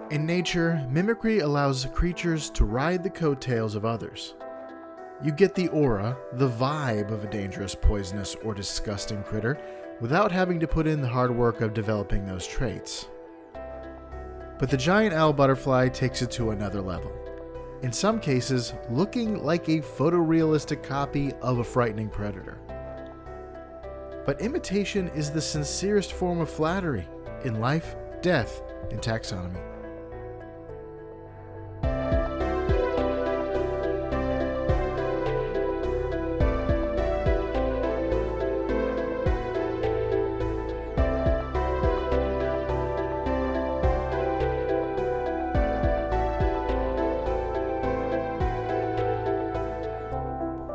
In nature, mimicry allows creatures to ride the coattails of others. You get the aura, the vibe of a dangerous, poisonous, or disgusting critter without having to put in the hard work of developing those traits. But the giant owl butterfly takes it to another level. In some cases, looking like a photorealistic copy of a frightening predator. But imitation is the sincerest form of flattery in life, death, and taxonomy.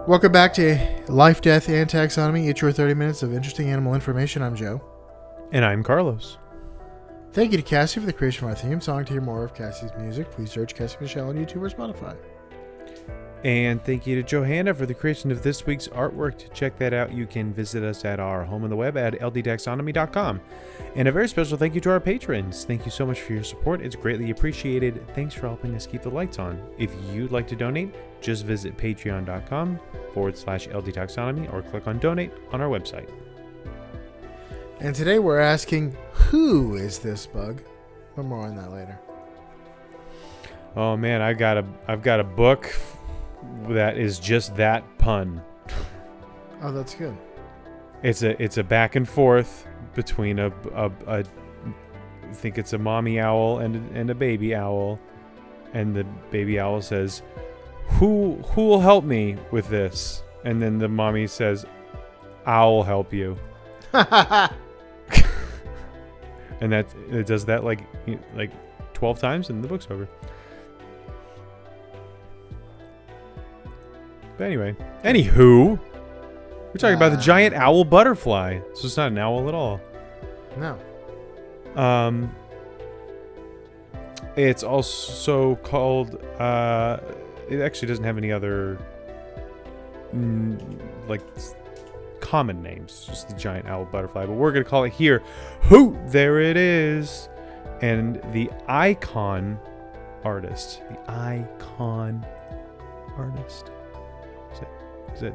Welcome back to Life, Death, and Taxonomy. It's your 30 minutes of interesting animal information. I'm Joe. And I'm Carlos. Thank you to Cassie for the creation of our theme song. To hear more of Cassie's music, please search Cassie Michelle on YouTube or Spotify. And thank you to Johanna for the creation of this week's artwork. To check that out, you can visit us at our home on the web at ldtaxonomy.com. And a very special thank you to our patrons. Thank you so much for your support. It's greatly appreciated. Thanks for helping us keep the lights on. If you'd like to donate, just visit patreon.com/ldtaxonomy or click on donate on our website. And today we're asking, who is this bug? But more on that later. Oh man, I've got a book that is just that pun. Oh, that's good. It's a back and forth between I think it's a mommy owl and a baby owl, and the baby owl says, Who will help me with this? And then the mommy says, I'll help you. And it does that like 12 times and the book's over. But anyway, anywho, we're talking about the giant owl butterfly. So it's not an owl at all. No. It's also called, it actually doesn't have any other common names, just the giant owl butterfly, but we're going to call it here, there it is. And the icon artist. Does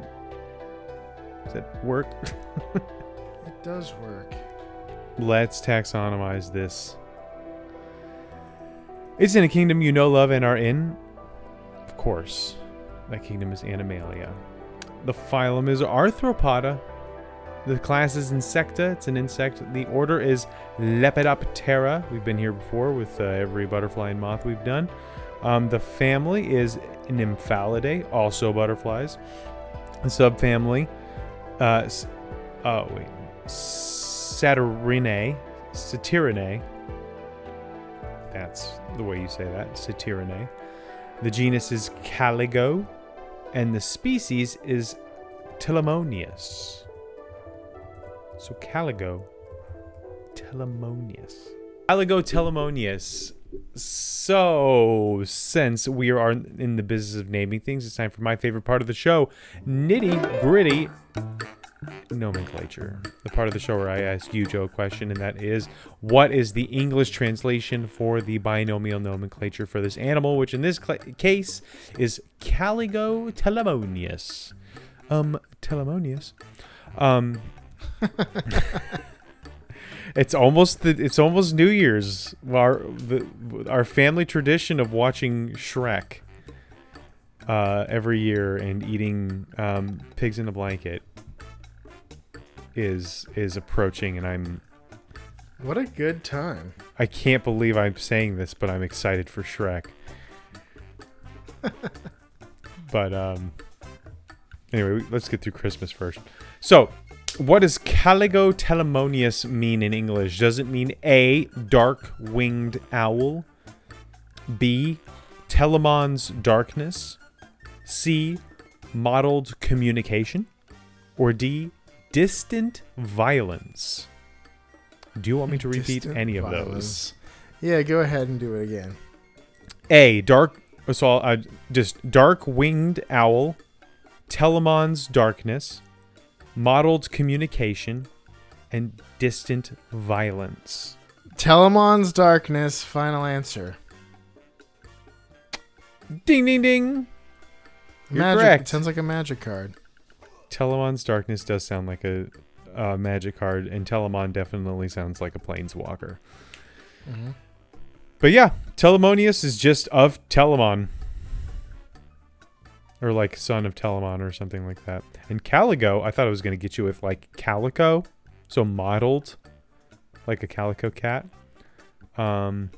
that work? It does work. Let's taxonomize this. It's in a kingdom you know, love, and are in. Of course, that kingdom is Animalia. The phylum is Arthropoda. The class is Insecta. It's an insect. The order is Lepidoptera. We've been here before with every butterfly and moth we've done. The family is Nymphalidae, also butterflies. The subfamily, Satyrinae. That's the way you say that, Satyrinae. The genus is Caligo, and the species is Telemonius. So Caligo Telemonius. So, since we are in the business of naming things, it's time for my favorite part of the show, nitty-gritty nomenclature. The part of the show where I ask you, Joe, a question, and that is, what is the English translation for the binomial nomenclature for this animal, which in this case is Caligo telemonius. Telemonius. It's almost New Year's. Our family tradition of watching Shrek every year and eating pigs in a blanket is approaching, and what a good time. I can't believe I'm saying this, but I'm excited for Shrek. But anyway, let's get through Christmas first. So, what does Caligo telemonius mean in English? Does it mean A, dark-winged owl, B, Telemon's darkness, C, mottled communication, or D, distant violence? Do you want me to repeat any of those? Yeah, go ahead and do it again. A, dark-winged owl, Telemon's darkness, mottled communication, and distant violence. Telemon's darkness, final answer. Ding, ding, ding. You're Magic. correct. It sounds like a magic card. Telemon's Darkness does sound like a magic card, and Telemon definitely sounds like a planeswalker. Mm-hmm. But yeah, Telemonius is just of Telemon. Or like son of Telemon or something like that. And Caligo, I thought I was going to get you with like Calico. So modeled like a calico cat. Obviously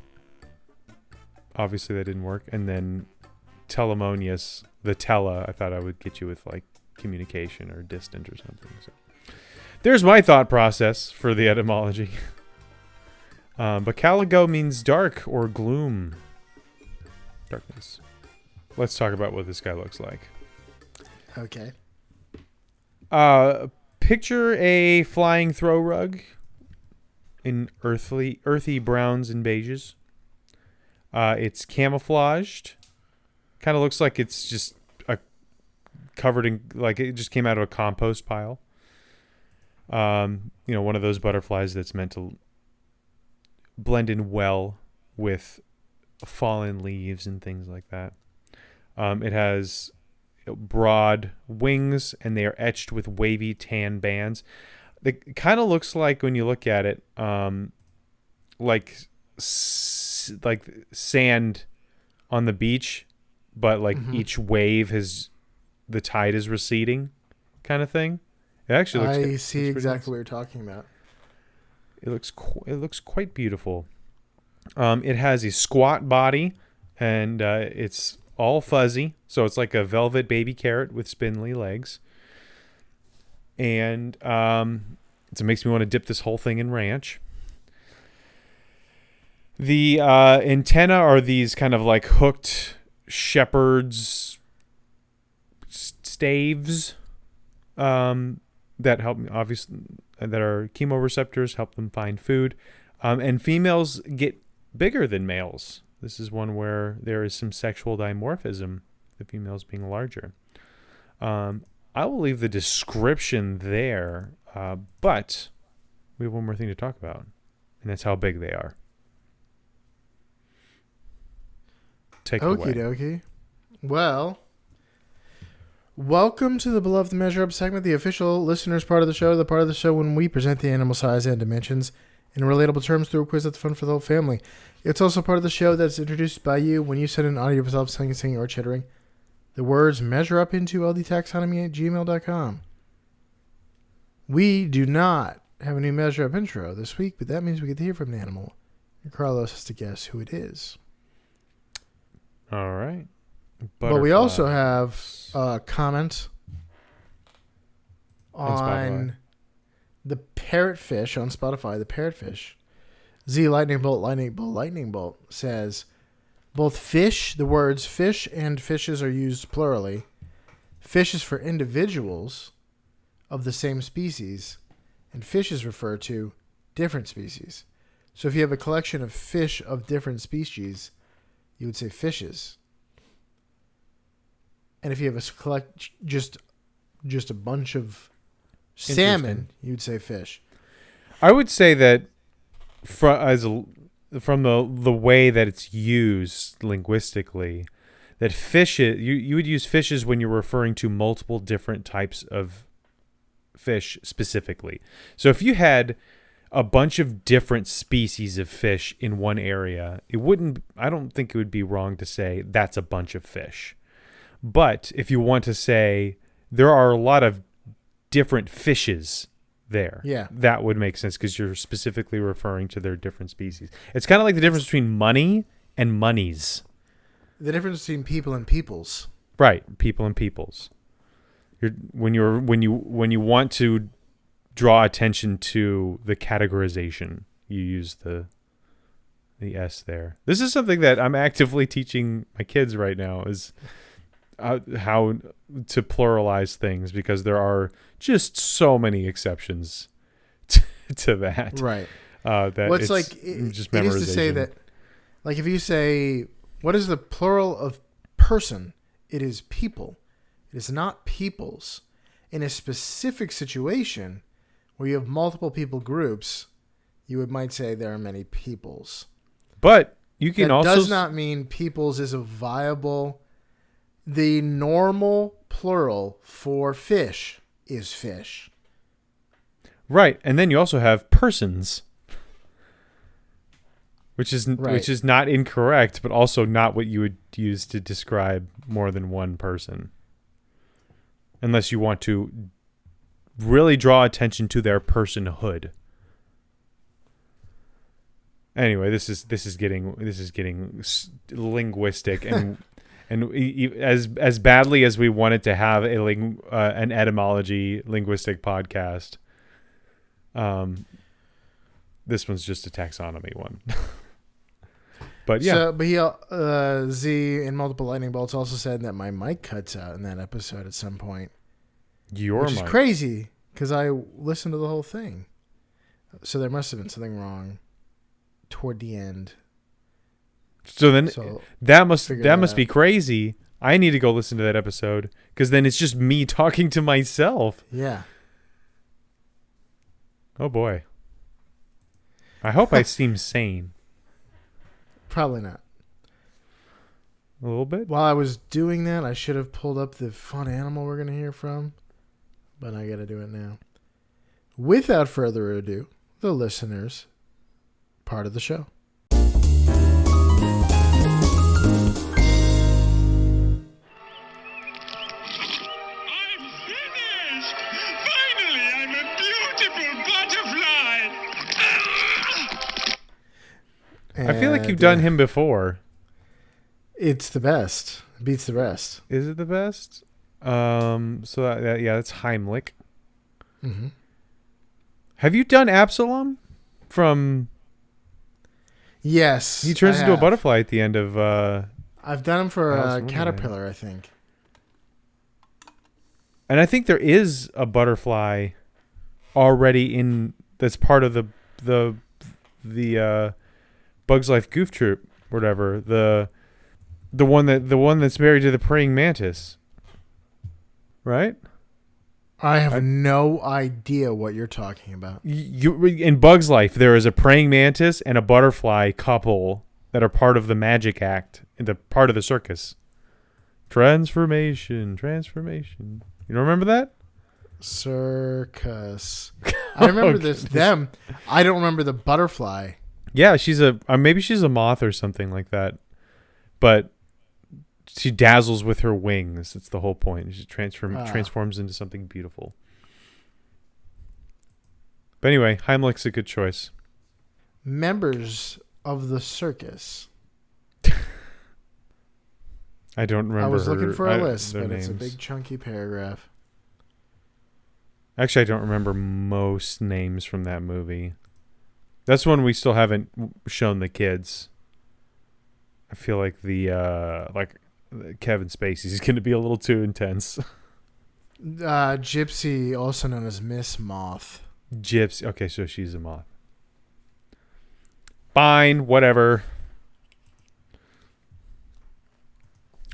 that didn't work. And then Telemonius, the Tele, I thought I would get you with like communication or distant or something. So there's my thought process for the etymology. But Caligo means dark or gloom. Darkness. Let's talk about what this guy looks like. Okay. Picture a flying throw rug in earthy browns and beiges. It's camouflaged. Kind of looks like it's just covered in, like it just came out of a compost pile. One of those butterflies that's meant to blend in well with fallen leaves and things like that. It has broad wings, and they are etched with wavy tan bands. It kind of looks like, when you look at it, like sand on the beach, but like each wave the tide is receding, kind of thing. It actually looks. I see exactly what you're talking about. It looks quite beautiful. It has a squat body, and it's all fuzzy, so it's like a velvet baby carrot with spindly legs. And it makes me want to dip this whole thing in ranch. The antenna are these kind of like hooked shepherd's staves that help, obviously, that are chemoreceptors, help them find food. And females get bigger than males. This is one where there is some sexual dimorphism, the females being larger. I will leave the description there, but we have one more thing to talk about, and that's how big they are. Take it away. Okie dokie. Well, welcome to the Beloved Measure Up segment, the official listeners part of the show, the part of the show when we present the animal size and dimensions in relatable terms through a quiz that's fun for the whole family. It's also part of the show that's introduced by you when you send an audio of yourself singing or chittering the words measure up into ldtaxonomy@gmail.com. We do not have a new measure up intro this week, but that means we get to hear from the animal. And Carlos has to guess who it is. All right. But we also have a comment on the parrotfish on Spotify. The parrotfish. Z Lightning Bolt says, both fish, the words fish and fishes are used plurally. Fish is for individuals of the same species, and fishes refer to different species. So if you have a collection of fish of different species, you would say fishes. And if you have just a bunch of salmon, you'd say fish. I would say that from the way that it's used linguistically, that fishes, you would use fishes when you're referring to multiple different types of fish specifically. So if you had a bunch of different species of fish in one area, I don't think it would be wrong to say that's a bunch of fish. But if you want to say there are a lot of different fishes there, that would make sense because you're specifically referring to their different species. It's kind of like the difference between money and monies. The difference between people and peoples. Right, people and peoples. When you want to draw attention to the categorization, you use the S there. This is something that I'm actively teaching my kids right now, is how to pluralize things, because there are just so many exceptions to that. Right. Just memorization. It is to say that, like, if you say, what is the plural of person? It is people. It is not peoples. In a specific situation where you have multiple people groups, you might say there are many peoples. But you can that also... does not mean peoples is a viable The normal plural for fish is fish. Right, and then you also have persons, which is not incorrect, but also not what you would use to describe more than one person, unless you want to really draw attention to their personhood. Anyway, this is getting linguistic, and as badly as we wanted to have an etymology linguistic podcast, this one's just a taxonomy one. But yeah. So, but he Z in Multiple Lightning Bolts also said that my mic cuts out in that episode at some point. Which is crazy because I listened to the whole thing. So there must have been something wrong toward the end. So then that must be crazy. I need to go listen to that episode because then it's just me talking to myself. Yeah. Oh boy. I hope I seem sane. Probably not. A little bit? While I was doing that, I should have pulled up the fun animal we're going to hear from. But I got to do it now. Without further ado, the listeners part of the show. I feel like you've done him before. It's the best. It beats the rest. Is it the best? So that's Heimlich. Mm-hmm. Have you done Absalom from? Yes. He turns into a butterfly at the end of. I've done him for a caterpillar, I think. And I think there is a butterfly already in that's part of the Bugs Life Goof Troop, whatever, the one that's married to the praying mantis, right? I have no idea what you're talking about. In Bugs Life, there is a praying mantis and a butterfly couple that are part of the magic act, the part of the circus. Transformation. You don't remember that? Circus. I remember them. I don't remember the butterfly. Yeah, maybe she's a moth or something like that. But she dazzles with her wings. That's the whole point. She transforms into something beautiful. But anyway, Heimlich's a good choice. Members of the circus. I don't remember. I was looking for a list, but names. It's a big chunky paragraph. Actually, I don't remember most names from that movie. That's one we still haven't shown the kids. I feel like Kevin Spacey's going to be a little too intense. Gypsy, also known as Miss Moth. Gypsy. Okay, so she's a moth. Fine, whatever.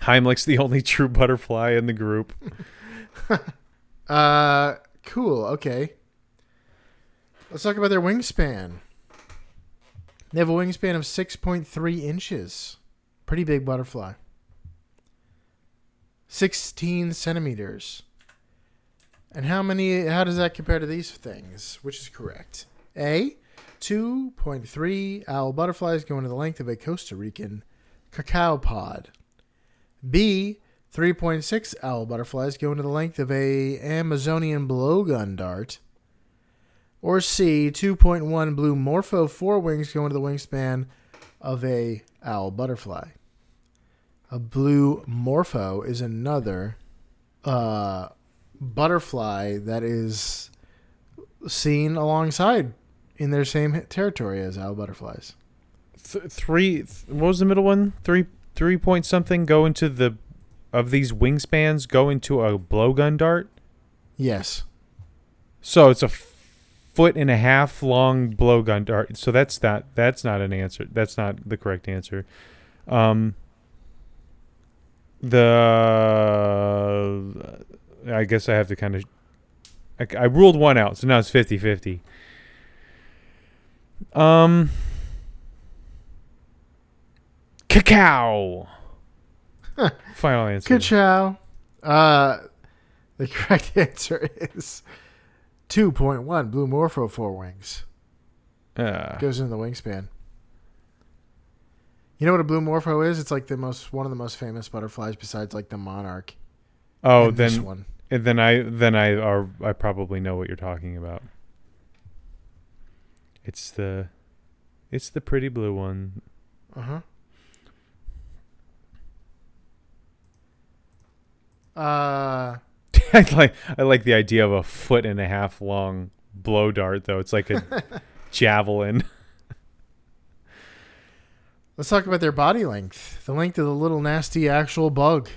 Heimlich's the only true butterfly in the group. Cool. Okay. Let's talk about their wingspan. They have a wingspan of 6.3 inches. Pretty big butterfly. 16 centimeters. And how does that compare to these things? Which is correct? A, 2.3 owl butterflies go into the length of a Costa Rican cacao pod. B, 3.6 owl butterflies go into the length of a Amazonian blowgun dart. Or C, 2.1 blue morpho forewings go into the wingspan of a owl butterfly. A blue morpho is another butterfly that is seen alongside in their same territory as owl butterflies. What was the middle one? 3 point something go into of these wingspans go into a blowgun dart? Yes. So it's a 1.5 foot long blowgun dart. So that's not an answer. That's not the correct answer. I guess I have to kind of I ruled one out, so now it's 50-50. Cacao. Final answer. Ka-chow. The correct answer is 2.1 blue morpho forewings. Goes into the wingspan. You know what a blue morpho is? It's like one of the most famous butterflies besides like the monarch. Oh, and this one. Then I probably know what you're talking about. It's the pretty blue one. Uh-huh. I like the idea of a 1.5 foot long blow dart though. It's like a javelin. Let's talk about their body length. The length of the little nasty actual bug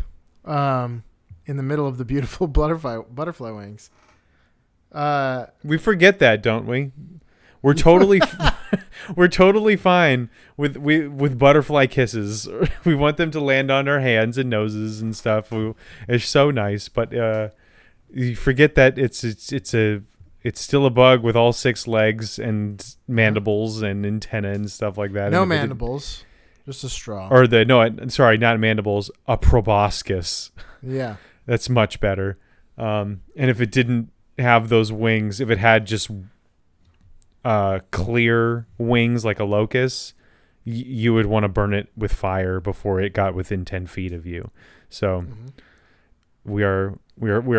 in the middle of the beautiful butterfly wings. We forget that, don't we? We're totally we're totally fine with butterfly kisses. We want them to land on our hands and noses and stuff. It's so nice, but you forget that it's still a bug with all 6 legs and mandibles and antenna and stuff like that. No mandibles. Just a straw. Or sorry, not mandibles, a proboscis. Yeah. That's much better. And if it didn't have those wings, if it had just clear wings like a locust, you would want to burn it with fire before it got within 10 feet of you. So we are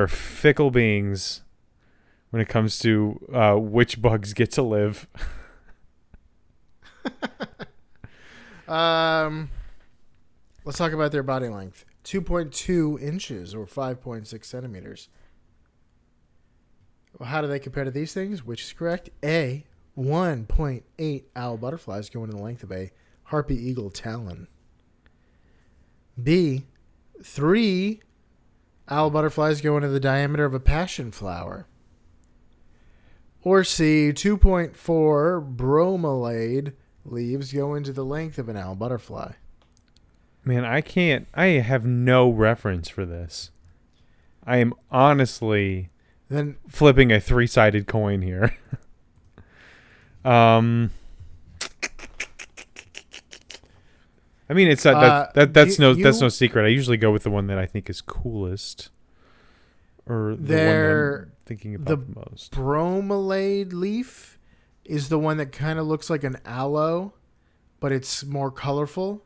fickle beings when it comes to which bugs get to live. Let's talk about their body length. 2.2 inches or 5.6 centimeters. Well, how do they compare to these things? Which is correct? A, 1.8 owl butterflies go into the length of a harpy eagle talon. B, 3 owl butterflies go into the diameter of a passion flower. Or C, 2.4 bromelade leaves go into the length of an owl butterfly. Man, I have no reference for this. I am honestly flipping a 3-sided coin here. I mean, it's that's no secret. I usually go with the one that I think is coolest, or the one that I'm thinking about the most. Bromelade leaf is the one that kind of looks like an aloe, but it's more colorful,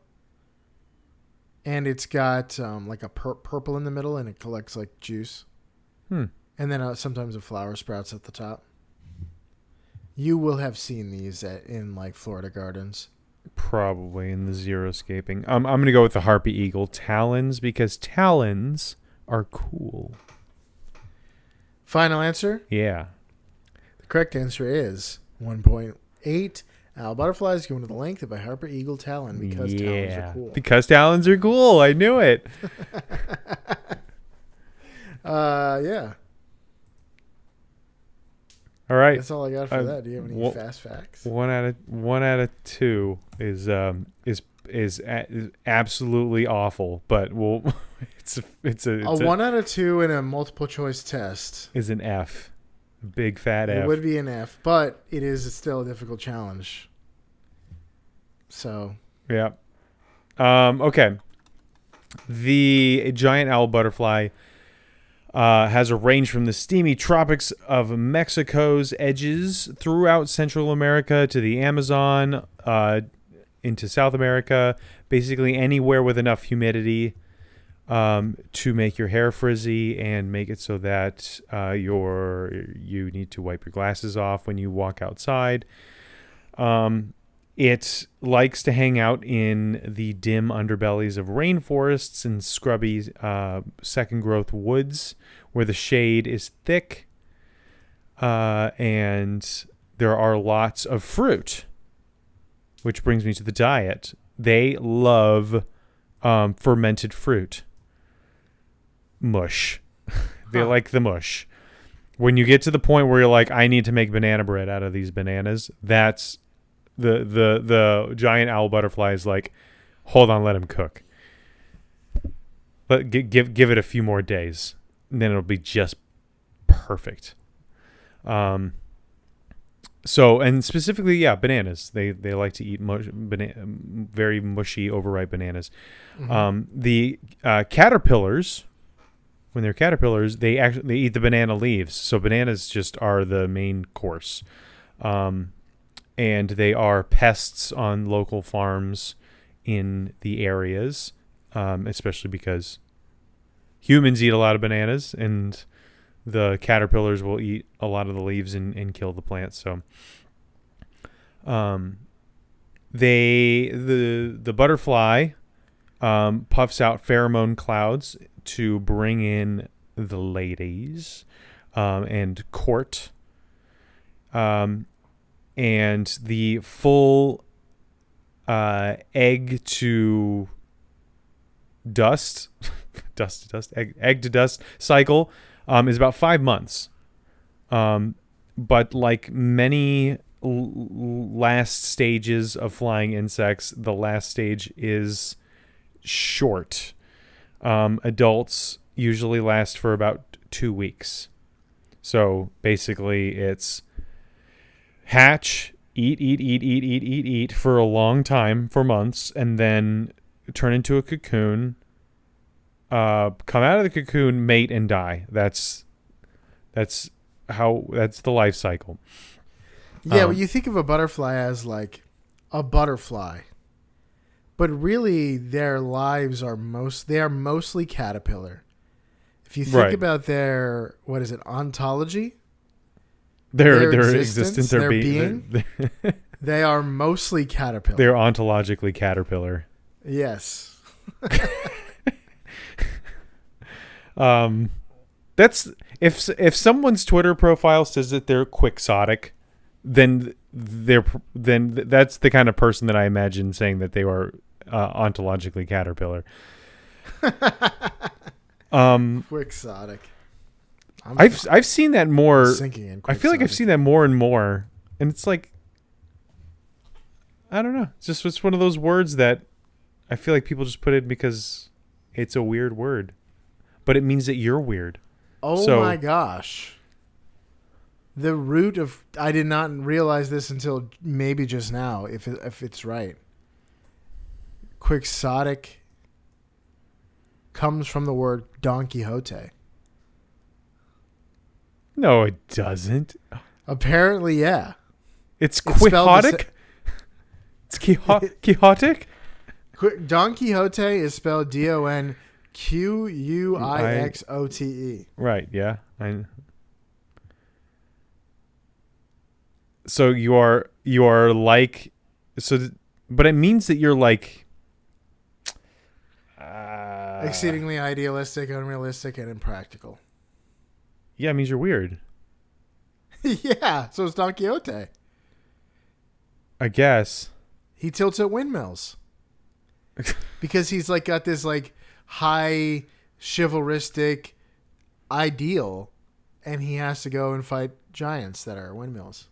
and it's got like a purple in the middle, and it collects like juice. And then sometimes a flower sprouts at the top. You will have seen these in like Florida gardens. Probably in the xeriscaping. I'm going to go with the harpy eagle talons because talons are cool. Final answer? Yeah. The correct answer is 1.8 owl butterflies go into the length of a harpy eagle talon because talons are cool. Because talons are cool. I knew it. Yeah. All right. That's all I got for that. Do you have any fast facts? One out of 2 is absolutely awful, but it's a 1 out of 2 in a multiple choice test is an F, big fat F. It would be an F, but it is still a difficult challenge. So yeah. Okay. The giant owl butterfly has a range from the steamy tropics of Mexico's edges throughout Central America to the Amazon, into South America, basically anywhere with enough humidity to make your hair frizzy and make it so that you need to wipe your glasses off when you walk outside. It likes to hang out in the dim underbellies of rainforests and scrubby second growth woods where the shade is thick and there are lots of fruit, which brings me to the diet. They love fermented fruit. Mush. They like the mush. When you get to the point where you're like, I need to make banana bread out of these bananas, that's the giant owl butterfly is like, hold on, let him cook. But give it a few more days, and then it'll be just perfect. So, and specifically, yeah, bananas. They like to eat very mushy, overripe bananas. The caterpillars, when they're caterpillars, they eat the banana leaves. So bananas just are the main course, and they are pests on local farms in the areas, especially because humans eat a lot of bananas, and the caterpillars will eat a lot of the leaves and kill the plants. So, the butterfly puffs out pheromone clouds to bring in the ladies and court. And the full egg to dust, egg to dust cycle is about 5 months. But like many last stages of flying insects, the last stage is short. Adults usually last for about 2 weeks. So basically it's hatch, eat for a long time, for months, and then turn into a cocoon, come out of the cocoon, mate, and die. That's the life cycle. Yeah, well, you think of a butterfly as like a butterfly, but really their lives are mostly caterpillar. If you think about their ontology, their existence, their being, they are mostly caterpillar. They're ontologically caterpillar. Yes. That's if someone's Twitter profile says that they're quixotic, then that's the kind of person that I imagine saying that they are ontologically caterpillar. Quixotic. I've seen that more. I feel like I've seen that more and more, and it's like, I don't know. It's one of those words that I feel like people just put it because it's a weird word, but it means that you're weird. Oh my gosh. The root of, I did not realize this until maybe just now, if it's right. Quixotic comes from the word Don Quixote. No, it doesn't. Apparently, yeah. It's quixotic? It's quixotic? Don Quixote is spelled Donquixote. Right, yeah. So you are like, so, but it means that you're like exceedingly idealistic, unrealistic, and impractical. Yeah, it means you're weird. Yeah, so it's Don Quixote. I guess. He tilts at windmills. Because he's like got this like high chivalristic ideal, and he has to go and fight giants that are windmills.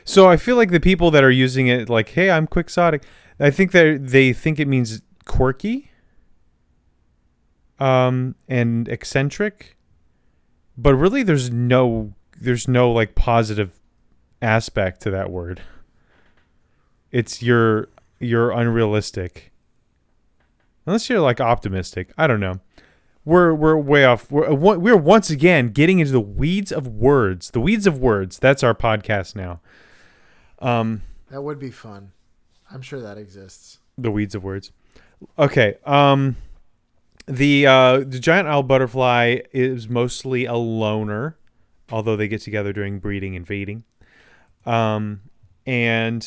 So I feel like the people that are using it like, hey, I'm quixotic, I think they think it means quirky and eccentric, but really there's no like positive aspect to that word. It's you're unrealistic. Unless you're like optimistic. I don't know. We're way off. We're once again getting into the weeds of words. The weeds of words. That's our podcast now. That would be fun. I'm sure that exists. The weeds of words. Okay. The giant owl butterfly is mostly a loner, although they get together during breeding and feeding. And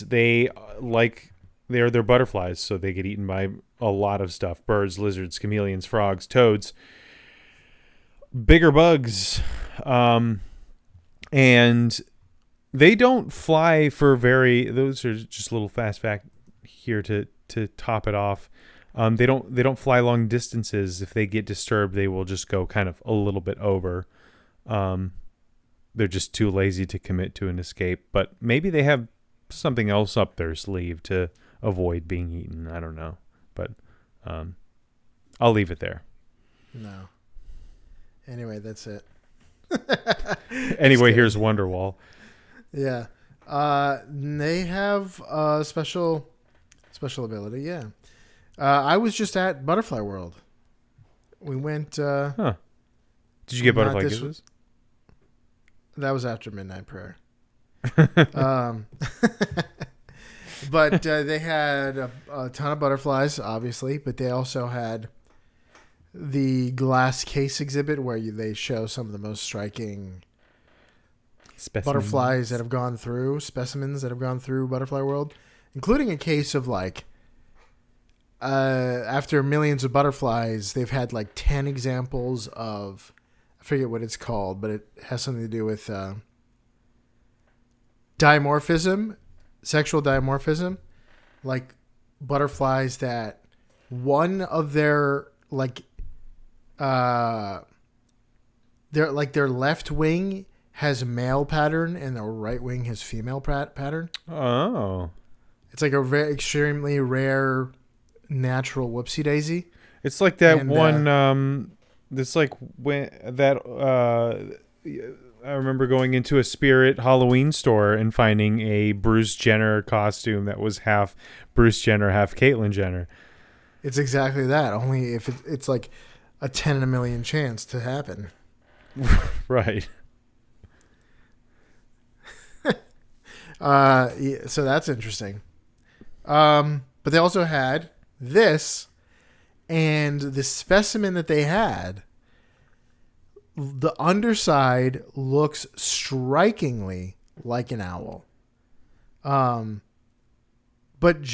they're butterflies, so they get eaten by a lot of stuff: birds, lizards, chameleons, frogs, toads, bigger bugs, and they don't fly for those are just a little fast fact here to top it off. They don't fly long distances. If they get disturbed, they will just go kind of a little bit over. They're just too lazy to commit to an escape, but maybe they have something else up their sleeve to avoid being eaten. I don't know, but I'll leave it there. No. Anyway, that's it. Anyway, here's Wonderwall. Yeah. They have a special ability. Yeah. I was just at Butterfly World. We went. Huh. Did you get butterfly kisses? That was after midnight prayer. um, but they had a ton of butterflies, obviously, but they also had the glass case exhibit where they show some of the most striking butterflies that have gone through, specimens that have gone through Butterfly World, including a case of after millions of butterflies, they've had 10 examples of, I forget what it's called, but it has something to do with dimorphism, sexual dimorphism, like butterflies that one of their their left wing has male pattern and their right wing has female pattern. Oh. It's like a very extremely rare natural whoopsie daisy. It's like that one it's like when that I remember going into a Spirit Halloween store and finding a Bruce Jenner costume that was half Bruce Jenner, half Caitlyn Jenner. It's exactly that, only if it's like a 10 in a million chance to happen. Right. So that's interesting. But they also had this, and the specimen that they had, the underside looks strikingly like an owl. But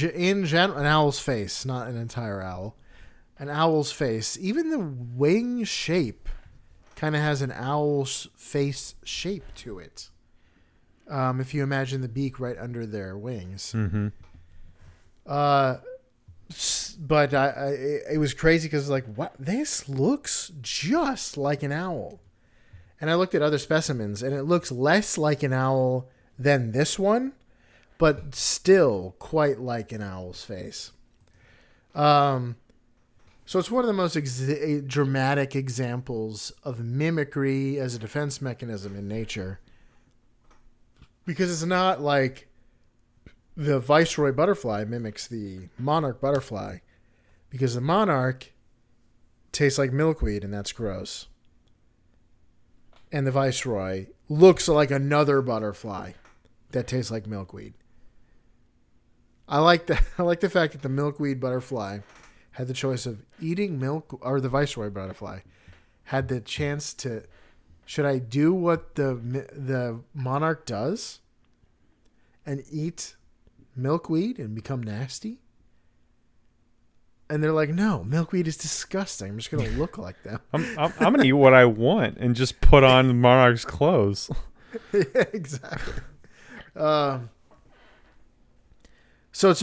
in general, an owl's face, not an entire owl. An owl's face, even the wing shape kind of has an owl's face shape to it. If you imagine the beak right under their wings. Mm-hmm. But it was crazy because what, this looks just like an owl. And I looked at other specimens and it looks less like an owl than this one, but still quite like an owl's face. So it's one of the most dramatic examples of mimicry as a defense mechanism in nature. Because it's not like the viceroy butterfly mimics the monarch butterfly. Because the monarch tastes like milkweed, and that's gross. And the viceroy looks like another butterfly that tastes like milkweed. I like that. I like the fact that the milkweed butterfly had the choice of eating milk, or the viceroy butterfly had the chance to, should I do what the monarch does and eat milkweed and become nasty? And they're like, no, milkweed is disgusting. I'm just going to look like them. I'm going to eat what I want and just put on the monarch's clothes. Yeah, exactly. So it's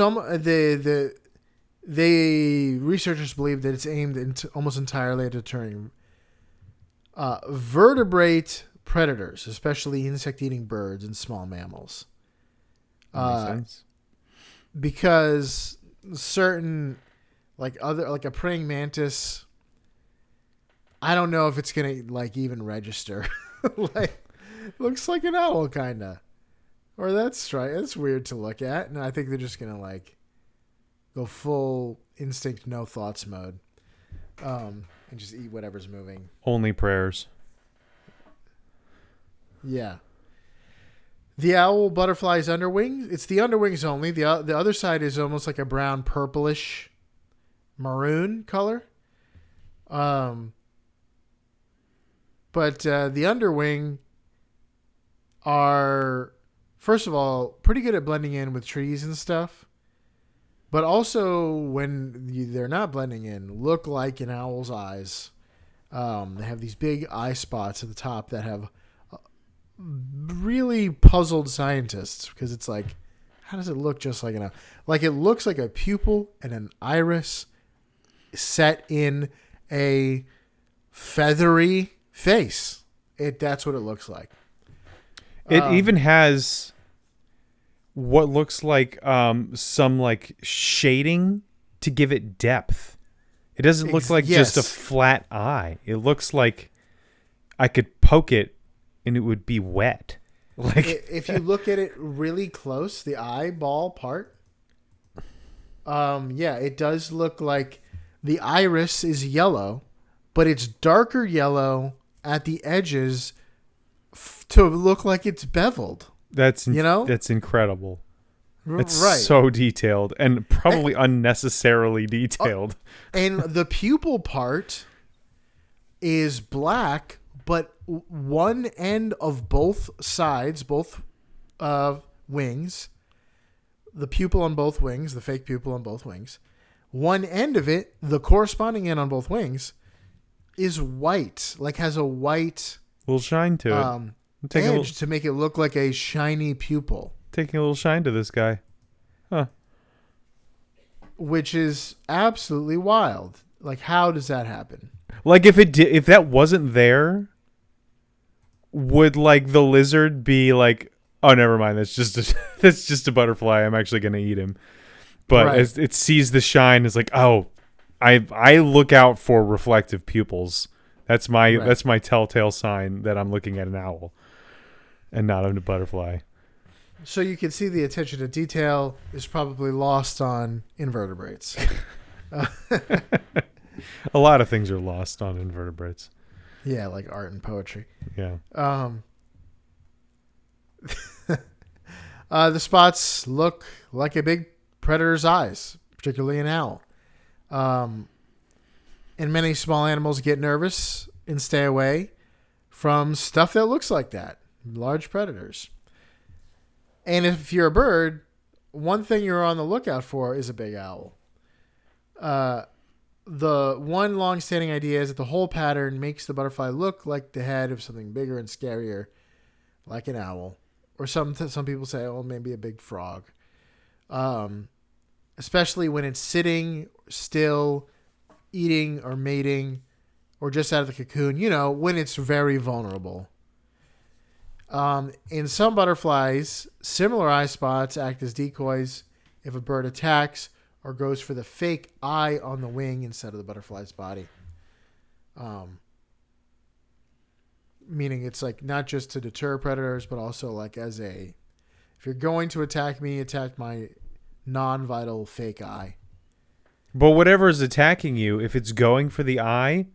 they researchers believe that it's aimed almost entirely at deterring vertebrate predators, especially insect-eating birds and small mammals. Makes sense. Because certain, like a praying mantis, I don't know if it's gonna even register. Looks like an owl, kinda. Or that's right. It's weird to look at, and I think they're just gonna go full instinct, no thoughts mode, and just eat whatever's moving. Only prayers. Yeah. The owl butterfly's underwing, it's the underwings only. The other side is almost like a brown, purplish, maroon color. But the underwing are, first of all, pretty good at blending in with trees and stuff. But also, when they're not blending in, look like an owl's eyes. They have these big eye spots at the top that have really puzzled scientists, because it's like, how does it look just like an owl? It looks like a pupil and an iris set in a feathery face. That's what it looks like. It even has what looks like some shading to give it depth. It doesn't look like just a flat eye. It looks like I could poke it and it would be wet. Like, if you look at it really close, the eyeball part, yeah, it does look like the iris is yellow, but it's darker yellow at the edges to look like it's beveled. that's You know? that's incredible. It's Right. so detailed and probably unnecessarily detailed. And the pupil part is black, but one end of both sides, both wings, the pupil on both wings, the fake pupil on both wings, one end of it, the corresponding end on both wings, is white, like has a white Little shine to it. edge to make it look like a shiny pupil, Taking a little shine to this guy. Huh. which is absolutely wild. Like, how does that happen? Like if that wasn't there, would like the lizard be like, oh, never mind, that's just a butterfly. I'm actually gonna eat him. But Right. as it sees the shine, it's like, oh, I look out for reflective pupils. That's my telltale sign that I'm looking at an owl and not a butterfly. So you can see the attention to detail is probably lost on invertebrates. A lot of things are lost on invertebrates. Yeah, like art and poetry. Yeah. The spots look like a big predator's eyes, particularly an owl. And many small animals get nervous and stay away from stuff that looks like that, large predators. And if you're a bird, one thing you're on the lookout for is a big owl. The one long-standing idea is that the whole pattern makes the butterfly look like the head of something bigger and scarier, like an owl. Or some people say, oh, maybe a big frog. Especially when it's sitting still, eating or mating, or just out of the cocoon, when it's very vulnerable. In some butterflies, similar eye spots act as decoys if a bird attacks or goes for the fake eye on the wing instead of the butterfly's body. Meaning it's like not just to deter predators, but also like if you're going to attack me, attack my non-vital fake eye. But whatever is attacking you, if it's going for the eye,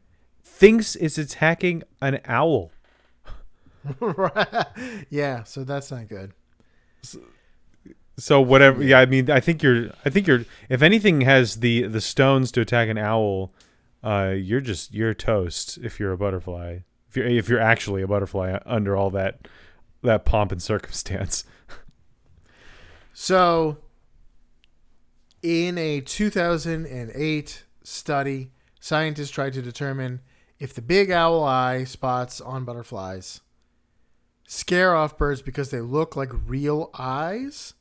thinks it's attacking an owl. Yeah, so that's not good. So whatever, yeah. I mean, I think you're. If anything has the stones to attack an owl, you're toast. If you're a butterfly, if you're actually a butterfly under all that pomp and circumstance. So, in a 2008 study, scientists tried to determine if the big owl eye spots on butterflies scare off birds because they look like real eyes,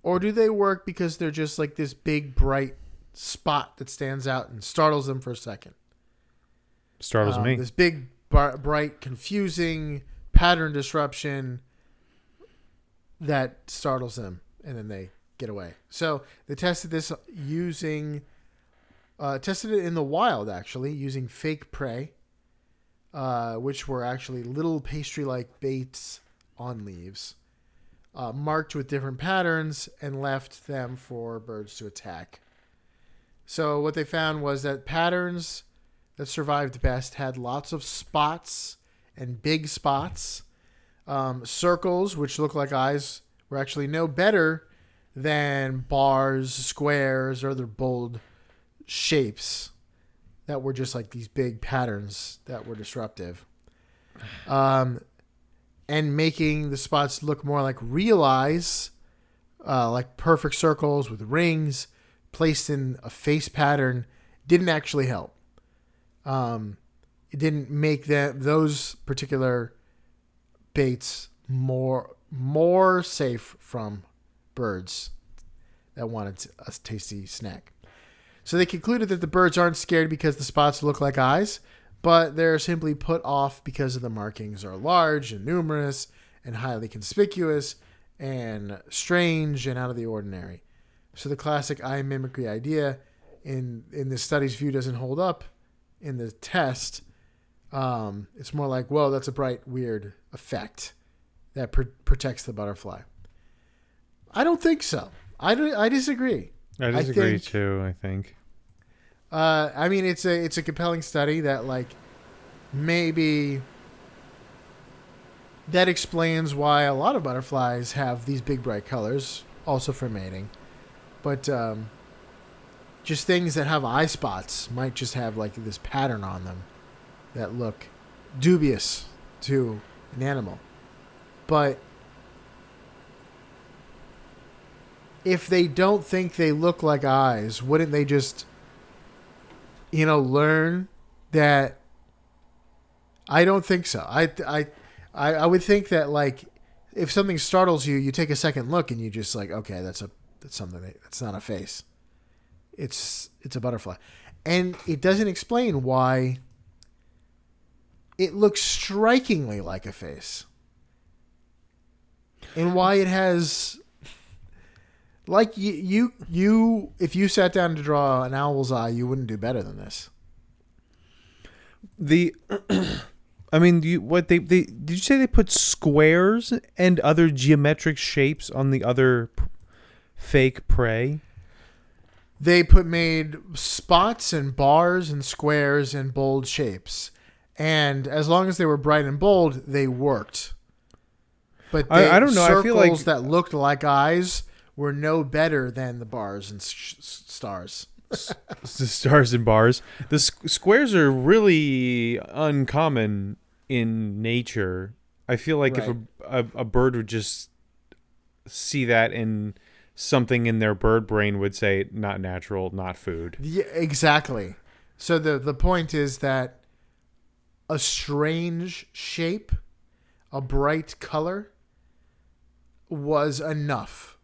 or do they work because they're just like this big bright spot that stands out and startles them for a second. Startles me. This big bright confusing pattern disruption that startles them and then they get away. So they tested this tested it in the wild, actually, using fake prey, which were actually little pastry-like baits on leaves, marked with different patterns, and left them for birds to attack. So what they found was that patterns that survived best had lots of spots and big spots. Circles, which look like eyes, were actually no better than bars, squares, or other bold shapes that were just like these big patterns that were disruptive. And making the spots look more like real eyes, like perfect circles with rings placed in a face pattern, didn't actually help. It didn't make those particular baits more safe from birds that wanted a tasty snack. So they concluded that the birds aren't scared because the spots look like eyes, but they're simply put off because of the markings are large and numerous and highly conspicuous and strange and out of the ordinary. So the classic eye mimicry idea in the study's view doesn't hold up in the test. It's more like, whoa, that's a bright, weird effect that protects the butterfly. I don't think so. I disagree. I disagree too, I think. I mean, it's a compelling study that, like, maybe that explains why a lot of butterflies have these big bright colors, also for mating. But just things that have eye spots might just have, like, this pattern on them that look dubious to an animal. But if they don't think they look like eyes, wouldn't they just, learn that? I don't think so. I would think that, like, if something startles you, you take a second look and you just, like, okay, that's something that's not a face. It's a butterfly. And it doesn't explain why it looks strikingly like a face. And why it has, like, you if you sat down to draw an owl's eye, you wouldn't do better than this. I mean, did you say they put squares and other geometric shapes on the other fake prey? They made spots and bars and squares and bold shapes, and as long as they were bright and bold, they worked. But I don't know. Circles I feel like that looked like eyes were no better than the bars and stars. the stars and bars. The squares are really uncommon in nature. I feel like Right. if a bird would just see that and something in their bird brain would say, not natural, not food. Yeah, exactly. So the point is that a strange shape, a bright color, was enough.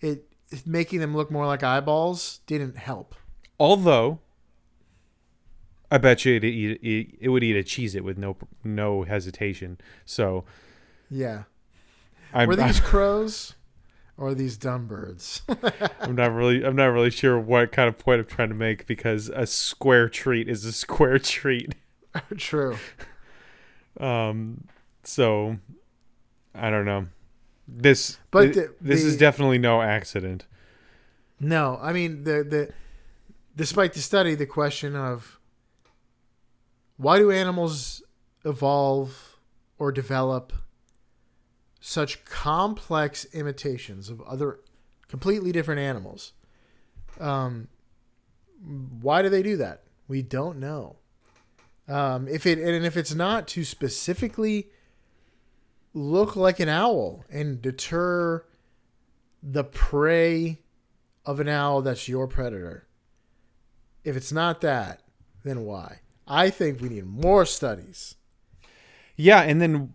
It making them look more like eyeballs didn't help. Although, I bet you it would eat a Cheez-It with no hesitation. So, Yeah. were these crows or these dumb birds? I'm not really sure what kind of point I'm trying to make, because a square treat is a square treat. True. So I don't know. This is definitely no accident. No, I mean despite the study, the question of why do animals evolve or develop such complex imitations of other completely different animals? Why do they do that? We don't know. If it's not to specifically look like an owl and deter the prey of an owl that's your predator, if it's not that, then why? I think we need more studies. Yeah,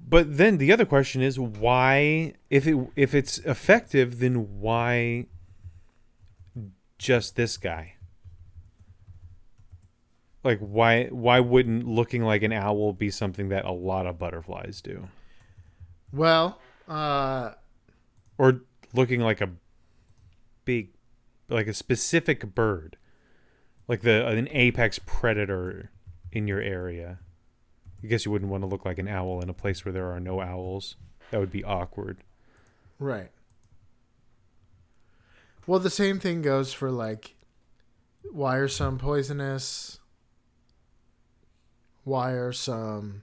but then the other question is why, if it's effective, then why just this guy? Like, why wouldn't looking like an owl be something that a lot of butterflies do? Well, or looking like a specific bird, like an apex predator in your area. I guess you wouldn't want to look like an owl in a place where there are no owls. That would be awkward. Right. Well, the same thing goes for, like, why are some poisonous? Why do some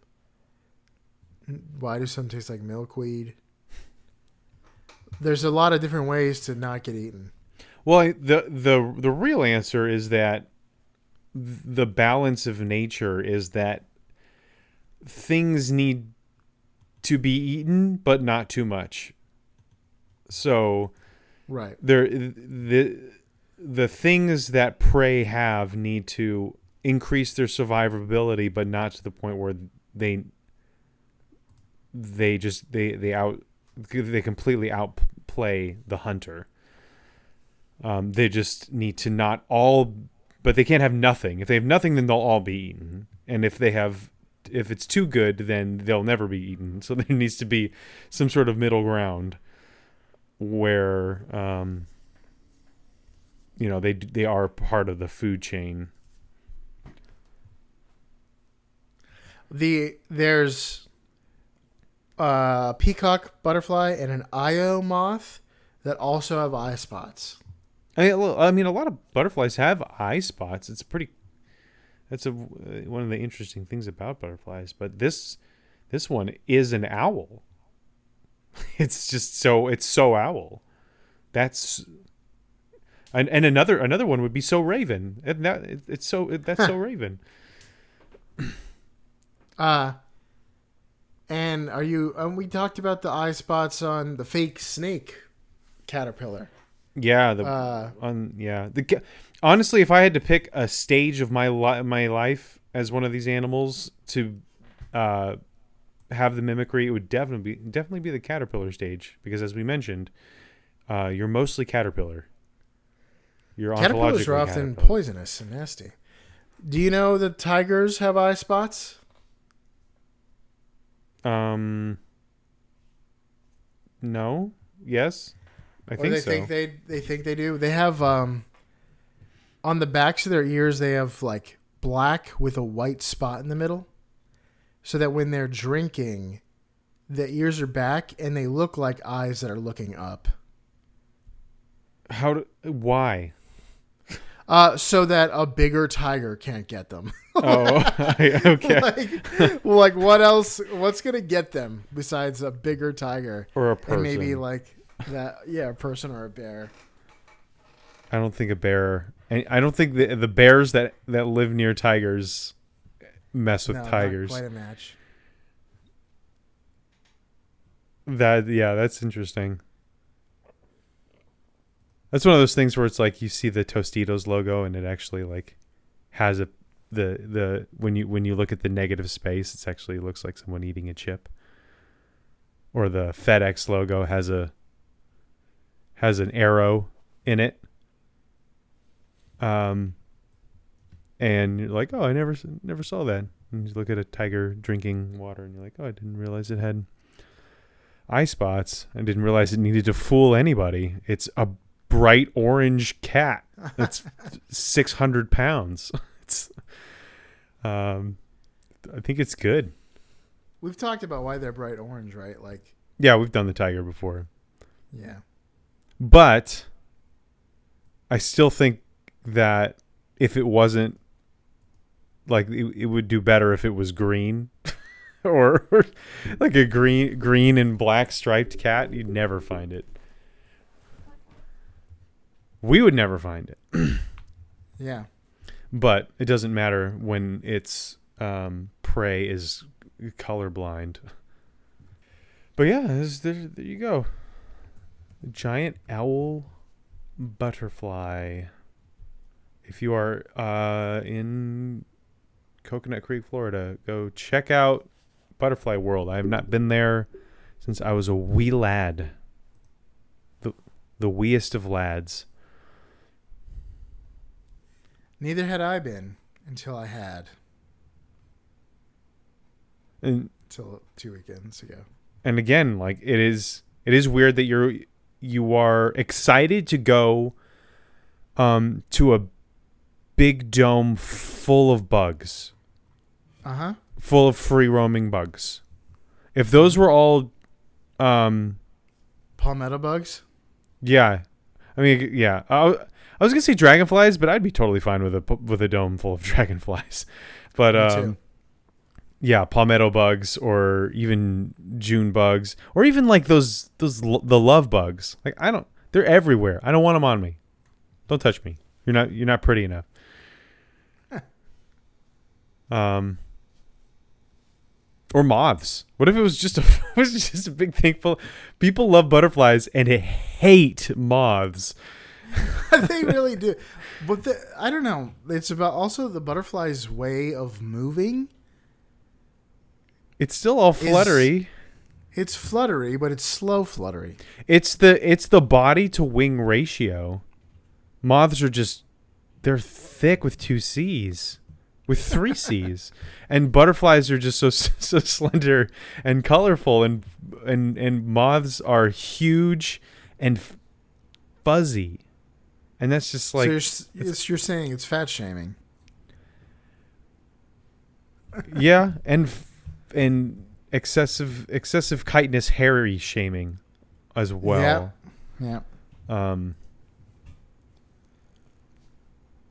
taste like milkweed? There's a lot of different ways to not get eaten. Well, the real answer is that the balance of nature is that things need to be eaten, but not too much. So, right, the things that prey have need to increase their survivability, but not to the point where they completely outplay the hunter. They just need to not all, but they can't have nothing. If they have nothing, then they'll all be eaten. And if it's too good, then they'll never be eaten. So there needs to be some sort of middle ground where, they are part of the food chain. There's peacock butterfly and an Io moth that also have eye spots. I mean, a lot of butterflies have eye spots. That's one of the interesting things about butterflies. But this one is an owl. It's so owl. That's and another one would be so raven. And that's so raven. And are you? We talked about the eye spots on the fake snake caterpillar. Yeah, honestly, if I had to pick a stage of my life as one of these animals to have the mimicry, it would definitely be the caterpillar stage, because as we mentioned, you're mostly caterpillar. You're Caterpillars are often poisonous and nasty. Do you know that tigers have eye spots? No. Yes. I think so. They think they do. They have on the backs of their ears they have like black with a white spot in the middle, so that when they're drinking, the ears are back and they look like eyes that are looking up. Why? So that a bigger tiger can't get them. Oh, okay. like what else? What's gonna get them besides a bigger tiger or a person? And maybe like that. Yeah, a person or a bear. I don't think a bear. I don't think the bears that live near tigers mess with tigers. Not quite a match. That's interesting. That's one of those things where it's like you see the Tostitos logo and it actually like has the when you look at the negative space, it actually looks like someone eating a chip. Or the FedEx logo has an arrow in it. And you're like, oh, I never saw that. And you look at a tiger drinking water and you're like, oh, I didn't realize it had eye spots. I didn't realize it needed to fool anybody. It's a bright orange cat that's 600 pounds. I think it's good. We've talked about why they're bright orange, right? Like, yeah, we've done the tiger before. Yeah. But I still think that if it wasn't, like, it would do better if it was green or like a green and black striped cat. You'd never find it. We would never find it. Yeah. But it doesn't matter when its prey is colorblind. But yeah, there you go. A giant owl butterfly. If you are in Coconut Creek, Florida, go check out Butterfly World. I have not been there since I was a wee lad. The weest of lads. Neither had I been until I had. Until 2 weekends ago. And again, like it is weird that you are excited to go to a big dome full of bugs. Uh-huh. Full of free roaming bugs. If those were all palmetto bugs? Yeah. I mean, yeah. I was gonna say dragonflies, but I'd be totally fine with a dome full of dragonflies. But Me too. Yeah, palmetto bugs, or even June bugs, or even like the love bugs. Like they're everywhere. I don't want them on me. Don't touch me. You're not pretty enough. Or moths. What if it was just a big thing full? People love butterflies and hate moths. They really do. But I don't know. It's about also the butterfly's way of moving. It's still all fluttery. It's fluttery, but it's slow fluttery. It's the body to wing ratio. Moths are they're thick with 2 C's, with 3 C's, and butterflies are just so slender and colorful, and moths are huge and fuzzy. And that's just like... So you're saying it's fat shaming. Yeah, and excessive chitinous hairy shaming as well. Yeah.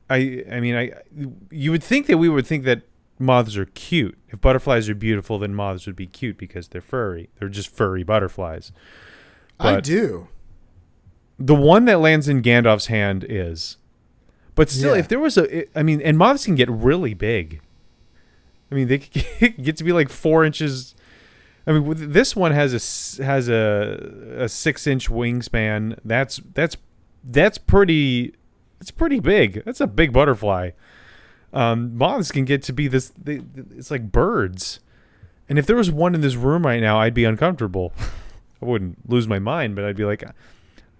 You would think that we would think that moths are cute. If butterflies are beautiful, then moths would be cute because they're furry. They're just furry butterflies. But I do. the one that lands in Gandalf's hand is. But still, if there was and moths can get really big. I mean, they could get to be like 4 inches. I mean, this one has a 6-inch wingspan. That's pretty. It's pretty big. That's a big butterfly. Moths can get to be this. It's like birds. And if there was one in this room right now, I'd be uncomfortable. I wouldn't lose my mind, but I'd be like,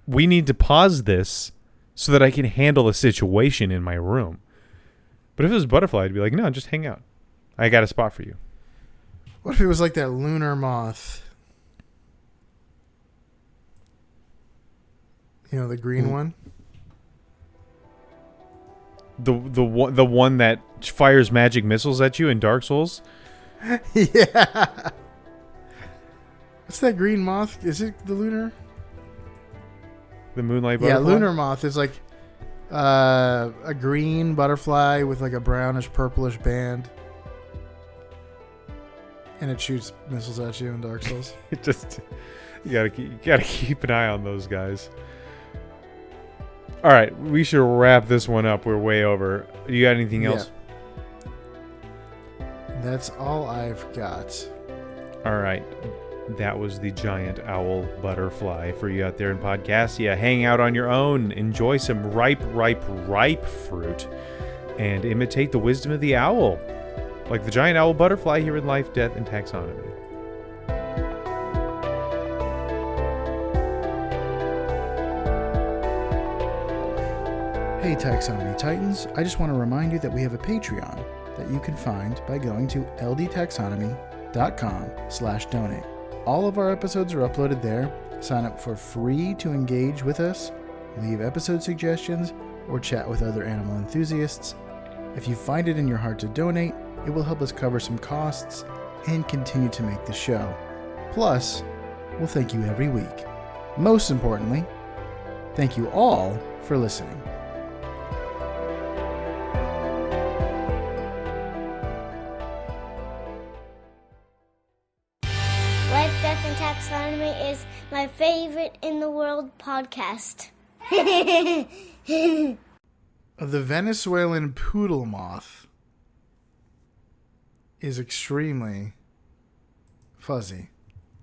we need to pause this so that I can handle the situation in my room. But if it was a butterfly, I'd be like, no, just hang out. I got a spot for you. What if it was like that lunar moth? You know, the green one? The one that fires magic missiles at you in Dark Souls? Yeah. What's that green moth? Is it the lunar? The moonlight butterfly? Yeah, lunar moth is like a green butterfly with like a brownish purplish band. And it shoots missiles at you in Dark Souls. You gotta keep an eye on those guys. All right, we should wrap this one up. We're way over. You got anything else? That's all I've got. All right. That was the giant owl butterfly for you out there in Podcastia. Hang out on your own. Enjoy some ripe fruit. And imitate the wisdom of the owl. Like the giant owl butterfly here in Life, Death, and Taxonomy. Hey Taxonomy Titans, I just want to remind you that we have a Patreon that you can find by going to ldtaxonomy.com/donate. All of our episodes are uploaded there. Sign up for free to engage with us, leave episode suggestions, or chat with other animal enthusiasts. If you find it in your heart to donate, it will help us cover some costs and continue to make the show. Plus, we'll thank you every week. Most importantly, thank you all for listening. Life, Death, and Taxonomy is my favorite in the world podcast. The Venezuelan poodle moth is extremely fuzzy.